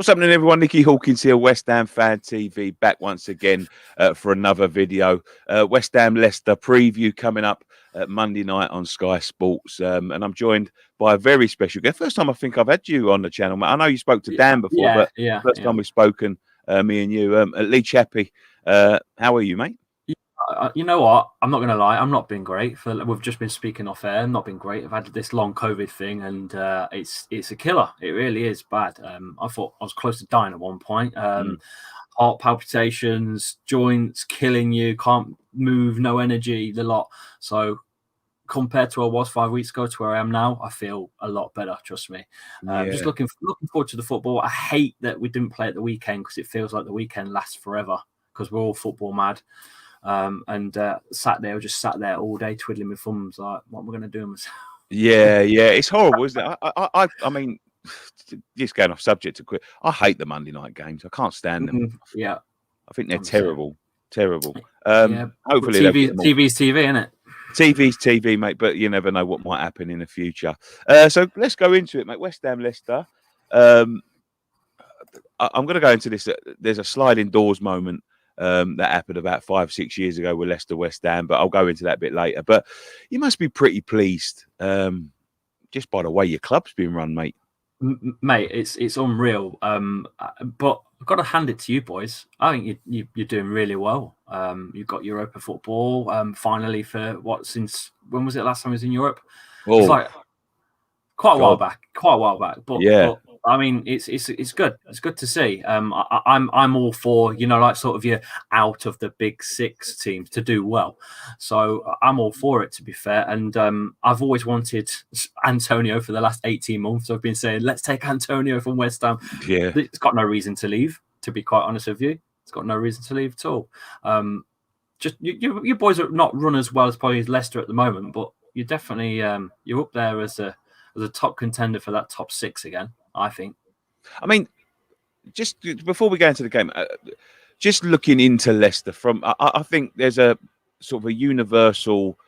What's happening, everyone? Nicky Hawkins here, West Ham Fan TV, back once again for another video. West Ham Leicester preview coming up Monday night on Sky Sports. And I'm joined by a very special guest. First time I think I've had you on the channel, mate. I know you spoke to Dan before, first time we've spoken, me and you. Lee Chappy, how are you, mate? You know what? I'm not going to lie. I'm not been great. We've just been speaking off air. Not been great. I've had this long COVID thing, and it's a killer. It really is bad. I thought I was close to dying at one point. Heart palpitations, joints killing you, can't move, no energy, the lot. So compared to where I was 5 weeks ago to where I am now, I feel a lot better. Trust me. Just looking forward to the football. I hate that we didn't play at the weekend because it feels like the weekend lasts forever because we're all football mad. Saturday I just sat there all day twiddling my thumbs, like, what am I going to do? Yeah, it's horrible, isn't it? I mean, just going off subject to quick, I hate the Monday night games. I can't stand them. Yeah, I think they're terrible. Hopefully, TV's TV, isn't it? TV's TV, mate. But you never know what might happen in the future. So let's go into it, mate. West Ham Leicester. I'm going to go into this. There's a sliding doors moment that happened about 5-6 years ago with Leicester West Ham, but I'll go into that a bit later. But you must be pretty pleased just by the way your club's been run, mate. Mate, it's unreal. But I've got to hand it to you boys. I think you're doing really well. You've got Europa football finally for since when was it last time I was in Europe? It's like quite a while back. But yeah. But, I mean, it's good. It's good to see. I'm all for, like sort of your out of the big six teams to do well. So I'm all for it, to be fair. And I've always wanted Antonio for the last 18 months. I've been saying, let's take Antonio from West Ham. Yeah, it's got no reason to leave. To be quite honest with you, it's got no reason to leave at all. Just you boys are not run as well as probably Leicester at the moment, but you're definitely you're up there as a top contender for that top six again, I think. I mean, just before we go into the game, just looking into Leicester I think there's a sort of a universal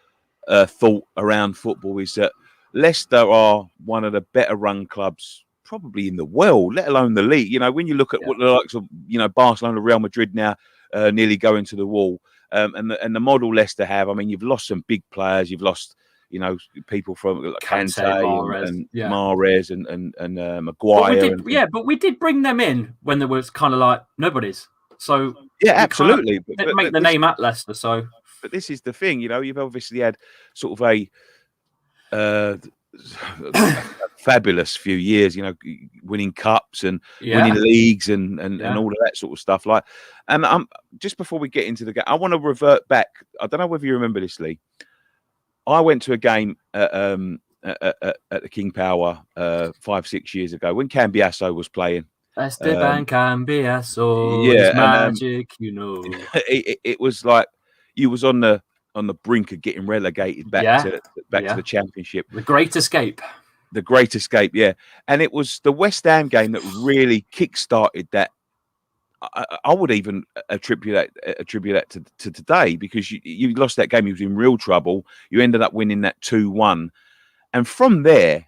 thought around football is that Leicester are one of the better run clubs probably in the world, let alone the league. When you look at what the likes of, Barcelona, Real Madrid now nearly going to the wall, and the model Leicester have. I mean, you've lost some big players. You've lost, people from like Kante and Mahrez and Maguire. But we did bring them in when there was kind of like nobody's. So yeah, absolutely. But make the name at Leicester. So, but this is the thing, you've obviously had sort of a fabulous few years, winning cups and winning leagues and all of that sort of stuff. And just before we get into the game, I want to revert back. I don't know whether you remember this, Lee. I went to a game at the King Power 5-6 years ago when Cambiasso was playing. Esteban Cambiasso, magic, It was like you was on the brink of getting relegated back to the Championship. The Great Escape. The Great Escape, yeah. And it was the West Ham game that really kick-started that. I would even attribute that to today, because you lost that game. You was in real trouble. You ended up winning that 2-1, and from there,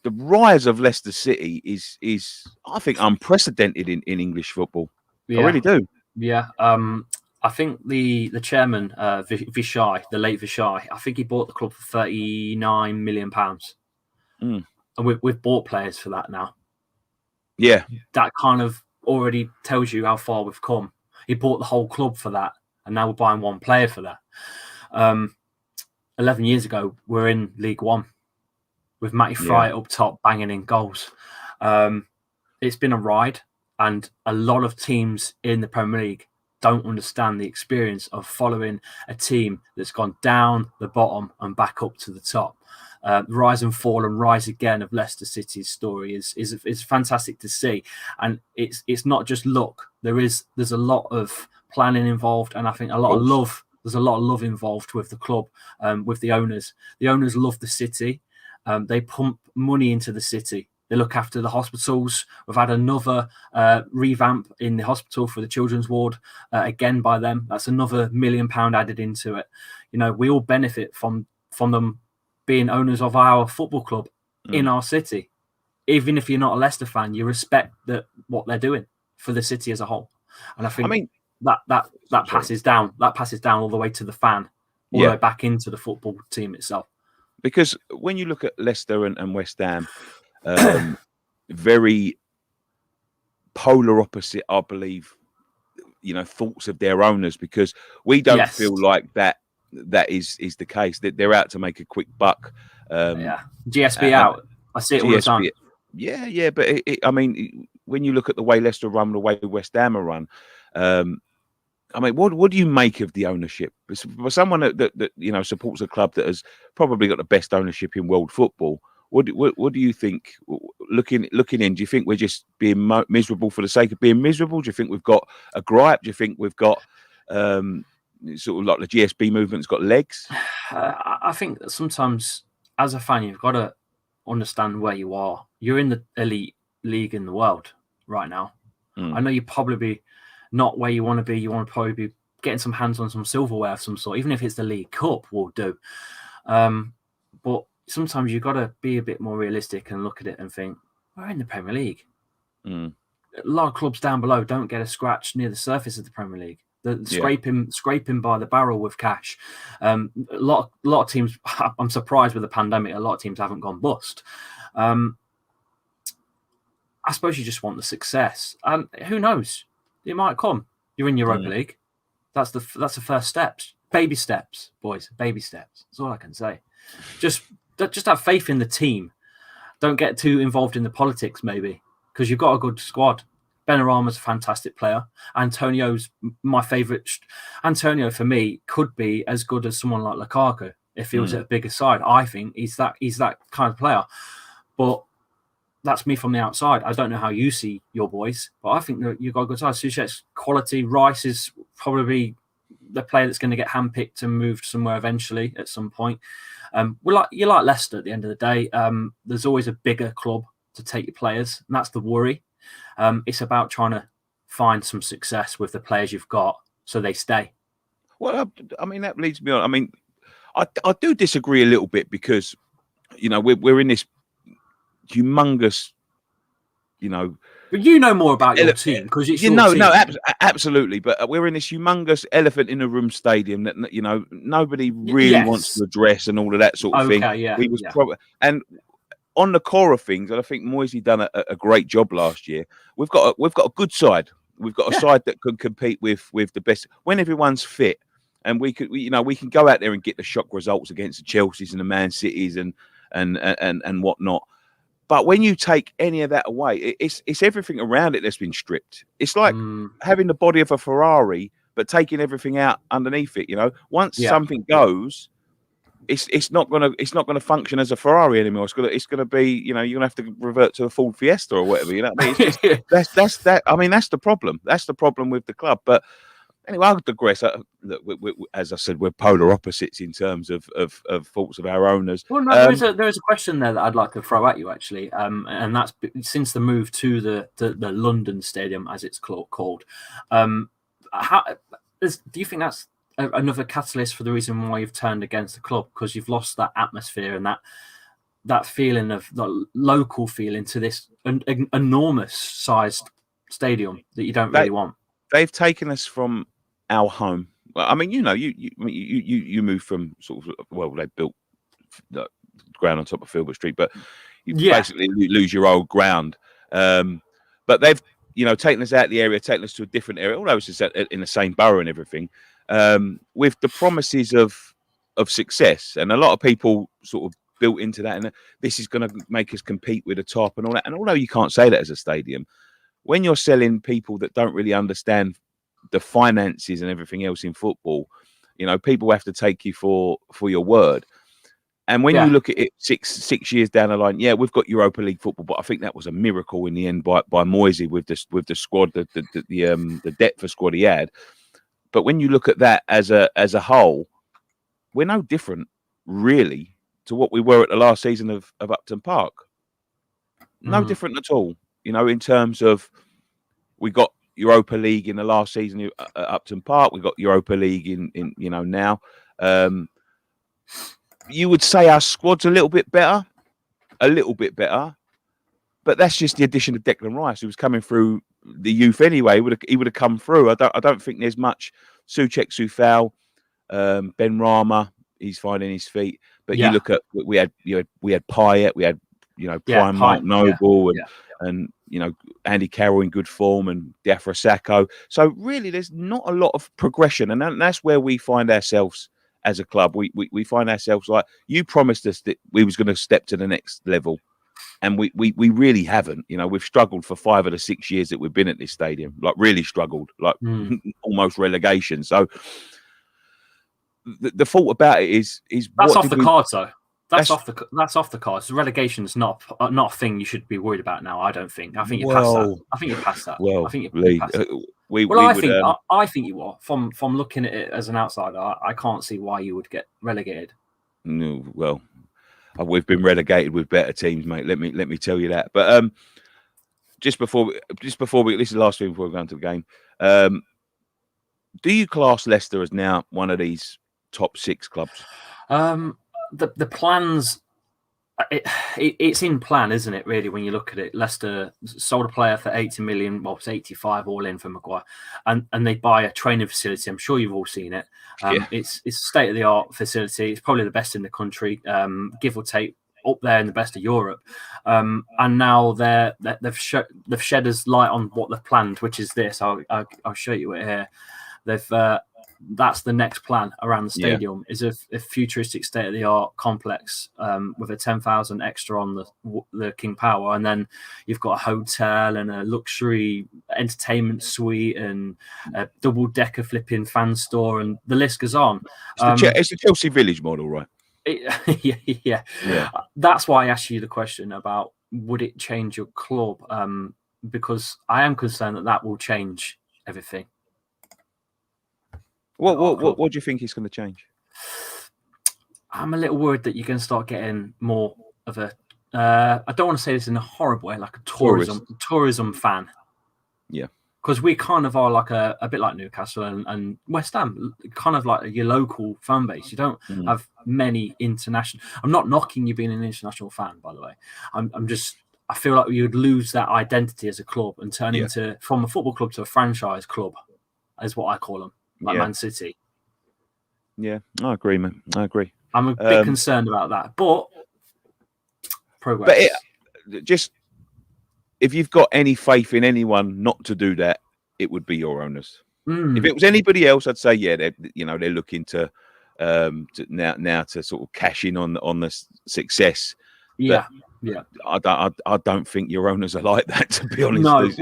the rise of Leicester City is I think unprecedented in English football. I really do. Yeah. I think the chairman, Vishay, the late Vishay, I think he bought the club for £39 million, and we've bought players for that now. Yeah, that kind of already tells you how far we've come. He bought the whole club for that, and now we're buying one player for that. 11 years ago, we're in League One with Matty Fry up top banging in goals. It's been a ride, and a lot of teams in the Premier League don't understand the experience of following a team that's gone down the bottom and back up to the top. Rise and fall and rise again of Leicester City's story is fantastic to see, and it's not just luck. There's a lot of planning involved, and I think a lot of love. There's a lot of love involved with the club, with the owners. The owners love the city. They pump money into the city. They look after the hospitals. We've had another revamp in the hospital for the children's ward, again by them. That's another £1 million added into it. We all benefit from them being owners of our football club in our city. even if you're not a Leicester fan, you respect what they're doing for the city as a whole. And I think that passes down. That passes down all the way to the fan, all the way back into the football team itself. Because when you look at Leicester and West Ham, very polar opposite, I believe, thoughts of their owners, because we don't feel like that is the case. That they're out to make a quick buck. GSB out. I see it all the time. Yeah, but I mean, when you look at the way Leicester run, the way West Ham are run, I mean, what do you make of the ownership? For someone that supports a club that has probably got the best ownership in world football, what do you think? Looking in, do you think we're just being miserable for the sake of being miserable? Do you think we've got a gripe? Do you think we've got sort of like the GSB movement's got legs? I think that sometimes, as a fan, you've got to understand where you are. You're in the elite league in the world right now. I know you're probably not where you want to be. You want to probably be getting some hands on some silverware of some sort, even if it's the League Cup will do. But sometimes you've got to be a bit more realistic and look at it and think, we're in the Premier League. A lot of clubs down below don't get a scratch near the surface of the Premier League. Scraping by the barrel with cash. A lot of teams, I'm surprised with the pandemic, a lot of teams haven't gone bust. I suppose you just want the success. And who knows? It might come. You're in Europa League. That's the first steps. Baby steps, boys. Baby steps. That's all I can say. Just have faith in the team. Don't get too involved in the politics, maybe, because you've got a good squad. Benrahma's a fantastic player. Antonio's my favourite. Antonio, for me, could be as good as someone like Lukaku if he was at a bigger side. I think he's that kind of player. But that's me from the outside. I don't know how you see your boys, but I think that you've got a good side. Soucek's quality. Rice is probably the player that's going to get handpicked and moved somewhere eventually at some point. You like Leicester at the end of the day. There's always a bigger club to take your players, and that's the worry. It's about trying to find some success with the players you've got so they stay. Well, I mean, that leads me on. I mean, I do disagree a little bit because, we're in this humongous, But you know more about your team because it's your team. No, absolutely. But we're in this humongous elephant in the room stadium that nobody really wants to address and all of that sort of thing. Yeah, and on the core of things, and I think Moisey done a great job last year. We've got a good side. We've got a side that can compete with the best when everyone's fit, and we can go out there and get the shock results against the Chelseas and the Man Cities and whatnot. But when you take any of that away, it's everything around it that's been stripped. It's like having the body of a Ferrari, but taking everything out underneath it. Once something goes, it's not gonna function as a Ferrari anymore. It's gonna be you're gonna have to revert to a Ford Fiesta or whatever. You know what I mean? It's just, that's that. I mean, that's the problem. That's the problem with the club. But anyway, I'll digress. As I said, we're polar opposites in terms of thoughts of our owners. Well, no, there is a question there that I'd like to throw at you, actually, and that's since the move to the London Stadium, as it's called. Do you think that's another catalyst for the reason why you've turned against the club? Because you've lost that atmosphere and that feeling of the local feeling to this enormous sized stadium that you don't really want. They've taken us from our home. Well, I mean, you moved from sort of they built the ground on top of Filbert Street, but you basically lose your old ground. But they've taken us out of the area, taken us to a different area, although it's just in the same borough and everything, with the promises of success. And a lot of people sort of built into that, and this is going to make us compete with the top and all that. And although you can't say that as a stadium, when you're selling people that don't really understand the finances and everything else in football, people have to take you for your word. And when you look at it six years down the line, we've got Europa League football, but I think that was a miracle in the end by Moisey with the squad, the depth of squad he had. But when you look at that as a whole, we're no different really to what we were at the last season of Upton Park. No different at all. In terms of we got Europa League in the last season at Upton Park, we got Europa League in now. You would say our squad's a little bit better, but that's just the addition of Declan Rice, who was coming through the youth anyway. He would have come through. I don't think there's much. Souček Soufal, Ben Rama, he's finding his feet. But you look at we had Payet, we had prime Mark Noble, and Andy Carroll in good form, and Diafra Sakho. So really, there's not a lot of progression, and that's where we find ourselves as a club. We find ourselves like, you promised us that we was going to step to the next level, and we really haven't. We've struggled for 5 of the 6 years that we've been at this stadium, like really struggled, like almost relegation. So the fault about it is that's off the cards, though. That's off the cards. Relegation's not a thing you should be worried about now. I don't think. I think you're past that. I think you're past that. Well, I think you're past that. I think you are. From looking at it as an outsider, I can't see why you would get relegated. No, well, we've been relegated with better teams, mate. Let me tell you that. But just before we, this is the last thing before we go into the game. Do you class Leicester as now one of these top 6 clubs? The plans, it's in plan, isn't it? Really, when you look at it, Leicester sold a player for 80 million. Well, it's 85 all in for Maguire, and they buy a training facility. I'm sure you've all seen it. It's a state of the art facility. It's probably the best in the country, give or take, up there in the best of Europe. And now they've shed us light on what they've planned, which is this. I'll show you it here. That's the next plan around the stadium, is a futuristic state-of-the-art complex with a 10,000 extra on the King Power, and then you've got a hotel and a luxury entertainment suite and a double-decker flipping fan store, and the list goes on. It's the Chelsea Village model, right? Yeah. That's why I asked you the question about would it change your club, because I am concerned that will change everything. What do you think is going to change? I'm a little worried that you're going to start getting more of a. I don't want to say this in a horrible way, like a tourism fan. Yeah. Because we kind of are like a bit like Newcastle and West Ham, kind of like your local fan base. You don't have many international. I'm not knocking you being an international fan, by the way. I feel like you would lose that identity as a club and turn into, from a football club to a franchise club, is what I call them. Like Man City. Yeah, I agree, man. I agree. I'm a bit concerned about that, but progress. But just if you've got any faith in anyone not to do that, it would be your owners. If it was anybody else, I'd say they're looking to now to sort of cash in on the success. Yeah, I don't think your owners are like that, to be honest.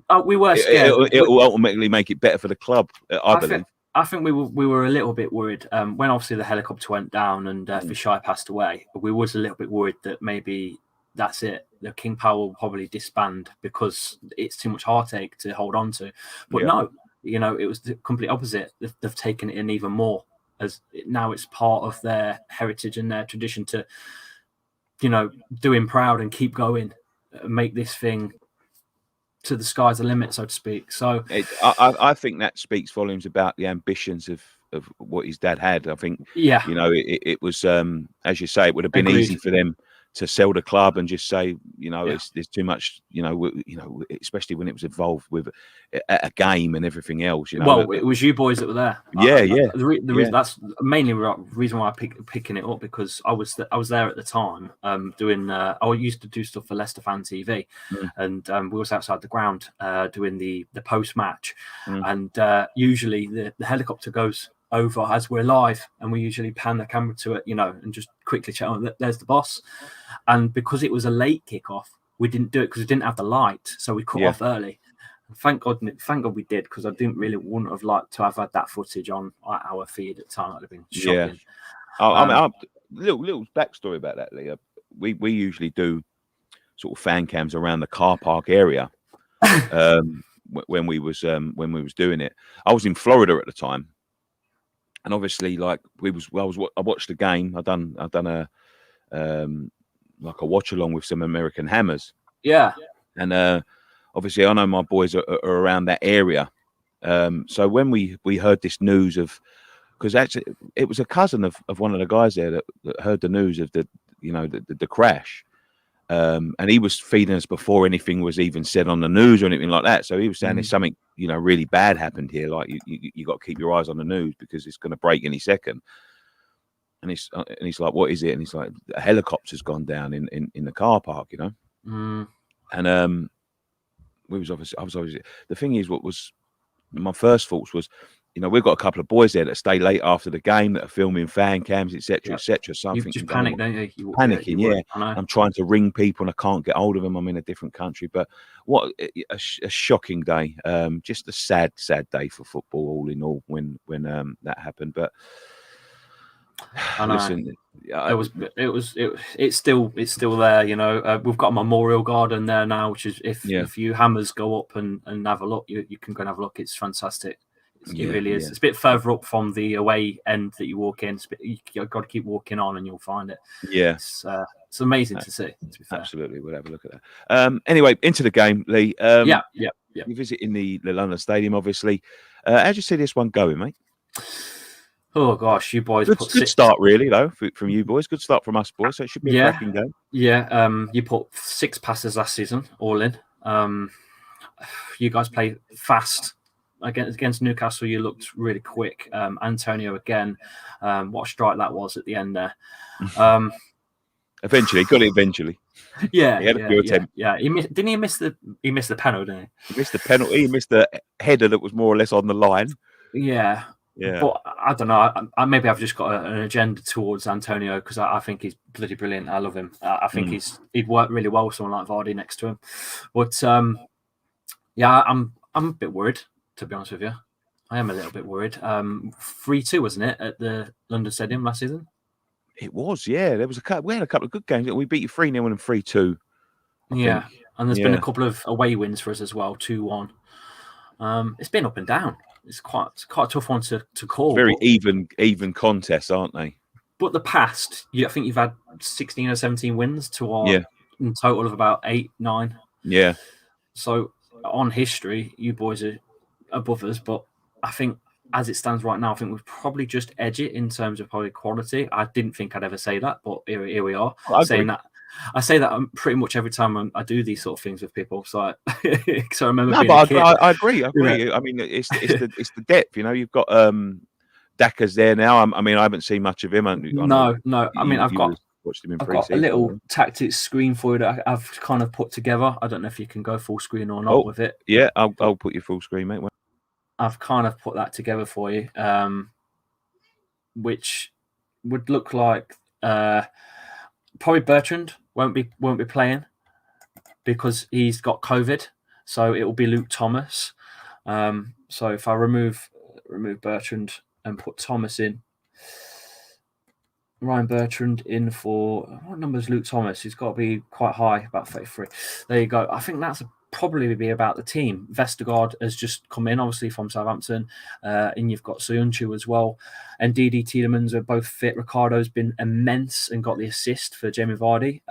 No, we were scared. It will ultimately make it better for the club, I believe. I think we were a little bit worried when obviously the helicopter went down and Fishai passed away. We was a little bit worried that maybe that's it. The King Power will probably disband because it's too much heartache to hold on to. But no, it was the complete opposite. They've taken it in even more, as now it's part of their heritage and their tradition to, do him proud and keep going, make this thing to the sky's the limit, so to speak. So I think that speaks volumes about the ambitions of what his dad had. I think, it was, as you say, it would have been easy for them to sell the club and just say, there's too much, especially when it was involved with a game and everything else. Well, it was you boys that were there. The reason that's mainly the reason why I'm picking it up, because I was there at the time doing. I used to do stuff for Leicester Fan TV, and we was outside the ground doing the post match, and usually the helicopter goes over as we're live, and we usually pan the camera to it, and just quickly check on there's the boss. And because it was a late kickoff, we didn't do it because we didn't have the light, so we cut off early. Thank God we did, because I wouldn't have liked to have had that footage on our feed at the time. That'd have been shocking. Little backstory about that, Leah. We usually do sort of fan cams around the car park area. When we was doing it, I was in Florida at the time. And obviously, I watched the game. I done a like a watch along with some American Hammers. Yeah. And obviously, I know my boys are around that area. So when we heard this news of, because actually it was a cousin of one of the guys there that heard the news of the crash, And he was feeding us before anything was even said on the news or anything like that. So he was saying there's something, really bad happened here. Like you got to keep your eyes on the news because it's going to break any second. And he's like, what is it? And he's like, a helicopter's gone down in the car park, And I was obviously the thing is, what was my first thoughts was, we've got a couple of boys there that stay late after the game that are filming fan cams, etc., etc. So I'm you thinking, just panic, don't you? You panicking, worry, yeah. I'm trying to ring people and I can't get hold of them. I'm in a different country, but what a shocking day! Just a sad day for football, all in all, when that happened. But listen, it's still there. We've got a memorial garden there now, which is if you hammers go up and have a look, you can go and have a look. It's fantastic. It really is. It's a bit further up from the away end that you walk in. You've got to keep walking on, and you'll find it. Yeah, it's amazing to see. To be fair. Absolutely, we'll have a look at that. Anyway, into the game, Lee. Yeah. You're visiting the London Stadium, obviously. How do you see this one going, mate? Oh gosh, you boys good start, really, though, from you boys. Good start from us boys. So it should be a cracking game. Yeah. You put 6 passes last season, all in. You guys play fast. Against Newcastle, you looked really quick. Antonio again, what a strike that was at the end there. Eventually, got it. Eventually, yeah, he had a few attempts. Yeah, he missed the penalty, didn't he? He missed the penalty. He missed the header that was more or less on the line. Yeah. But I don't know. Maybe I've just got an agenda towards Antonio because I think he's bloody brilliant. I love him. I think he'd work really well with someone like Vardy next to him. But I'm a bit worried. To be honest with you, I am a little bit worried. 3-2, wasn't it, at the London Stadium last season? It was, yeah. We had a couple of good games. We beat you 3-0 and 3-2. Yeah, and there's been a couple of away wins for us as well, 2-1. It's been up and down. It's quite a tough one to call. Very even contests, aren't they? But the past, I think you've had 16 or 17 wins to our in total of about 8, 9. Yeah. So on history, you boys are above us, but I think as it stands right now, I think we've probably just edged it in terms of probably quality. I didn't think I'd ever say that, but here we are saying that. I say that pretty much every time I do these sort of things with people. So I remember. No, but I agree. I mean, it's the depth. You've got Daka's there now. I mean, I haven't seen much of him. No. I mean, I've got a little tactics screen for you that I've kind of put together. I don't know if you can go full screen or not with it. Yeah, I'll put you full screen, mate. I've kind of put that together for you, which would look like probably Bertrand won't be playing because he's got COVID, so it will be Luke Thomas. So if I remove Bertrand and put Thomas in, Ryan Bertrand in for what number is Luke Thomas? He's got to be quite high, about 33. There you go. I think that's probably be about the team. Vestergaard has just come in, obviously from Southampton, and you've got Soyuncu as well. And Didi Tielemans are both fit. Ricardo's been immense and got the assist for Jamie Vardy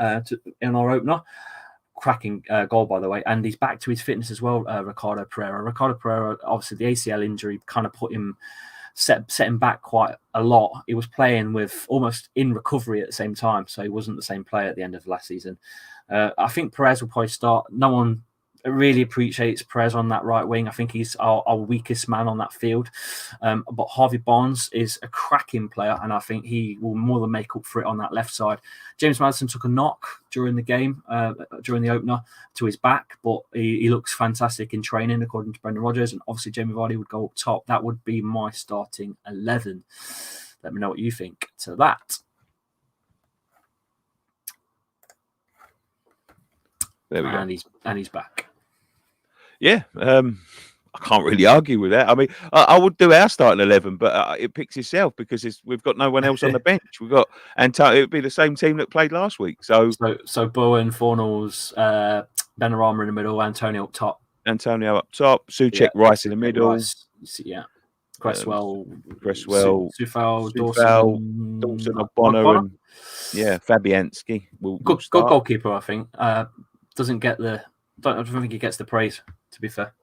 in our opener. Cracking goal, by the way. And he's back to his fitness as well, Ricardo Pereira. Ricardo Pereira, obviously the ACL injury kind of put him, set him back quite a lot. He was playing with almost in recovery at the same time, so he wasn't the same player at the end of last season. I think Perez will probably start. No one really appreciates Perez on that right wing. I think he's our weakest man on that field. But Harvey Barnes is a cracking player, and I think he will more than make up for it on that left side. James Maddison took a knock during the game, during the opener, to his back, but he looks fantastic in training, according to Brendan Rodgers. And obviously, Jamie Vardy would go up top. That would be my starting 11. Let me know what you think to that. There we go. And he's back. Yeah, I can't really argue with that. I mean, I would do our starting 11, but it picks itself because we've got no one else on the bench. We've got Antonio. It would be the same team that played last week. So Bowen, Fornals, Benrahma in the middle, Antonio up top. Suchek, Rice in the middle. Rice, yeah. Cresswell, Sufal, Dawson, Bono, and Fabianski. Good goalkeeper, I think. Doesn't get the. I don't think he gets the praise, to be fair.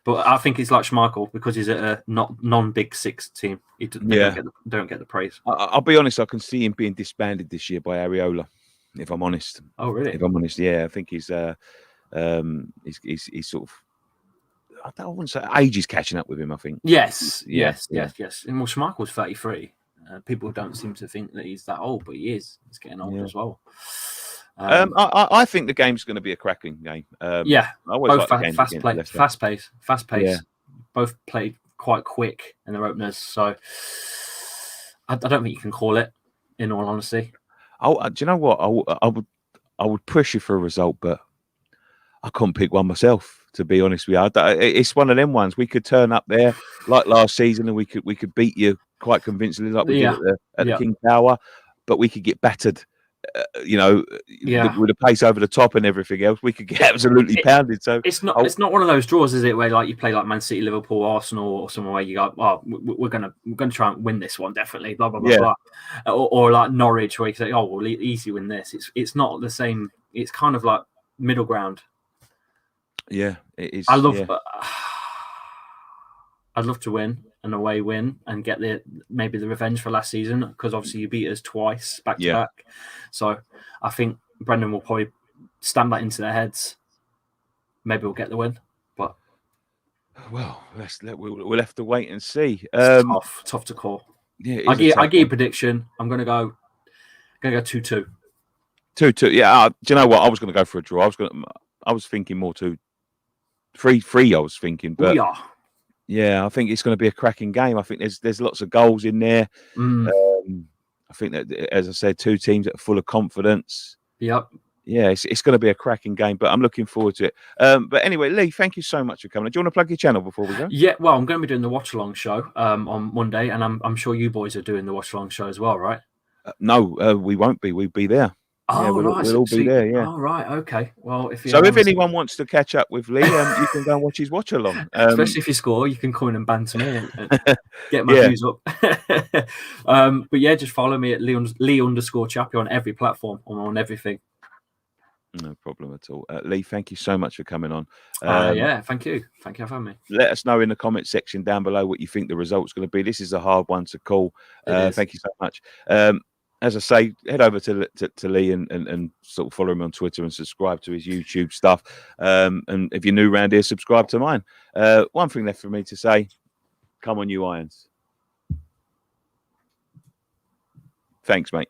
But I think he's like Schmeichel because he's at a non-Big Six team. Don't get the praise. I'll be honest, I can see him being disbanded this year by Areola. If I'm honest. Oh, really? If I'm honest, yeah, I think he's sort of. I wouldn't say age is catching up with him. I think. Yes. Yeah. And well, Schmeichel's 33. People don't seem to think that he's that old, but he is. He's getting old as well. I think the game's going to be a cracking game. Yeah, I always both like the games fast against play, Leicester. fast pace. Yeah. Both played quite quick in their openers, so I don't think you can call it. In all honesty, Do you know what? I would push you for a result, but I couldn't pick one myself. To be honest with you, it's one of them ones. We could turn up there like last season, and we could beat you quite convincingly, like we did at the King Tower, but we could get battered. With the pace over the top and everything else, we could get absolutely pounded. So it's not one of those draws, is it? Where like you play like Man City, Liverpool, Arsenal, or somewhere where you go, oh, we're gonna try and win this one definitely, blah blah blah blah, or like Norwich, where you say, oh, we'll easy win this. It's not the same. It's kind of like middle ground. Yeah, it is. I'd love to win an away win and get maybe the revenge for last season, because obviously you beat us twice back to back. So I think Brendan will probably stamp that into their heads. Maybe we'll get the win, but well, we'll have to wait and see. It's tough to call. Yeah, I give you a prediction. I'm gonna go 2-2. 2-2. Yeah. Do you know what? I was going to go for a draw. I was thinking more 3-3. I was thinking, but yeah, I think it's going to be a cracking game. I think there's lots of goals in there. I think that, as I said, two teams that are full of confidence. Yep. Yeah, it's going to be a cracking game, but I'm looking forward to it. But anyway, Lee, thank you so much for coming. Do you want to plug your channel before we go? Yeah, well, I'm going to be doing the watch along show on Monday, and I'm sure you boys are doing the watch along show as well, right? No, we won't be. We'll be there. Oh, yeah, right. We'll all be there. Yeah. Oh, right. Okay. Well, if anyone wants to catch up with Lee, you can go and watch his watch along. Especially if you score, you can come in and banter me and get my views up. But yeah, just follow me at Lee_Chappy on every platform, on everything. No problem at all. Lee, thank you so much for coming on. Yeah, thank you. Thank you for having me. Let us know in the comment section down below what you think the result's going to be. This is a hard one to call. Thank you so much. As I say, head over to Lee and sort of follow him on Twitter and subscribe to his YouTube stuff. And if you're new around here, subscribe to mine. One thing left for me to say, come on, you Irons. Thanks, mate.